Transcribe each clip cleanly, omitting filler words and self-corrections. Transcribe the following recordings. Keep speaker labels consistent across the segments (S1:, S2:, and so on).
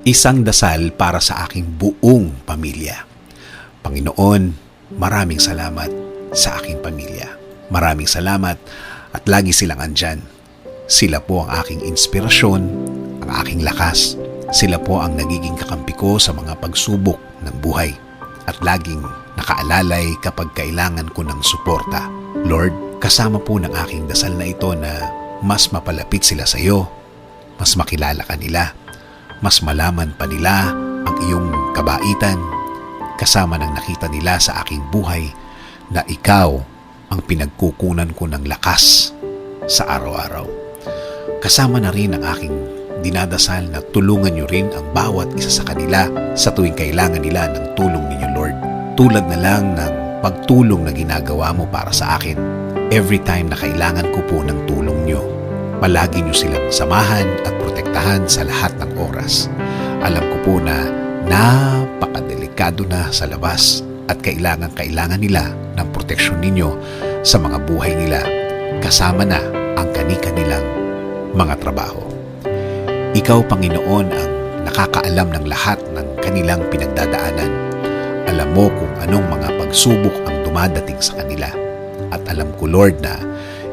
S1: Isang dasal para sa aking buong pamilya. Panginoon, maraming salamat sa aking pamilya. Maraming salamat at lagi silang andyan. Sila po ang aking inspirasyon, ang aking lakas. Sila po ang nagiging kakampi ko sa mga pagsubok ng buhay at laging nakaalalay kapag kailangan ko ng suporta. Lord, kasama po ng aking dasal na ito na mas mapalapit sila sa iyo, mas makilala ka nila, mas malaman pa nila ang iyong kabaitan, kasama ng nakita nila sa aking buhay na ikaw ang pinagkukunan ko ng lakas sa araw-araw. Kasama na rin ang aking dinadasal na tulungan niyo rin ang bawat isa sa kanila sa tuwing kailangan nila ng tulong ninyo, Lord. Tulad na lang ng pagtulong na ginagawa mo para sa akin. Every time na kailangan ko po ng tulong niyo, palagi niyo silang samahan at protektahan sa lahat ng oras. Alam ko po na napakadelikado na sa labas at kailangan nila ng proteksyon ninyo sa mga buhay nila, kasama na ang kani-kanilang mga trabaho. Ikaw, Panginoon, ang nakakaalam ng lahat ng kanilang pinagdadaanan. Alam mo kung anong mga pagsubok ang dumadating sa kanila. At alam ko, Lord, na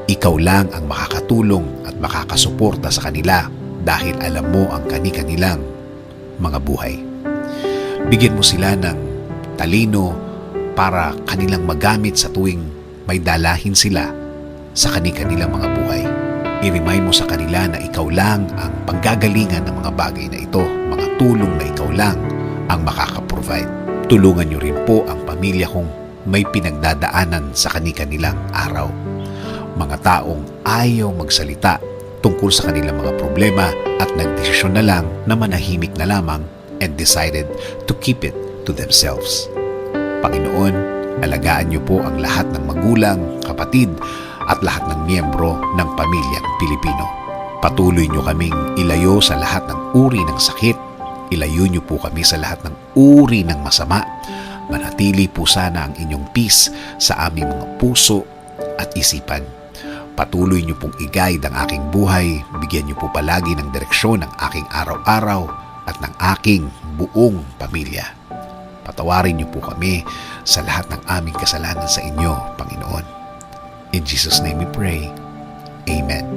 S1: ikaw lang ang makakatulong at makakasuporta sa kanila dahil alam mo ang kani-kanilang mga buhay. Bigyan mo sila ng talino para kanilang magamit sa tuwing may dalahin sila sa kani-kanilang mga buhay. I-remind mo sa kanila na ikaw lang ang panggagalingan ng mga bagay na ito, mga tulong na ikaw lang ang makakaprovide. Tulungan niyo rin po ang pamilya kong may pinagdadaanan sa kani-kanilang araw. Mga taong ayaw magsalita tungkol sa kanilang mga problema at nagdesisyon na lang na manahimik na lamang and decided to keep it to themselves. Panginoon, alagaan niyo po ang lahat ng magulang, kapatid at lahat ng miyembro ng pamilyang Pilipino. Patuloy niyo kaming ilayo sa lahat ng uri ng sakit. Ilayo niyo po kami sa lahat ng uri ng masama. Manatili po sana ang inyong peace sa aming mga puso at isipan. Patuloy niyo pong i-guide ang aking buhay. Bigyan niyo po palagi ng direksyon ang aking araw-araw at ng aking buong pamilya. Patawarin niyo po kami sa lahat ng aming kasalanan sa inyo, Panginoon. In Jesus' name we pray. Amen.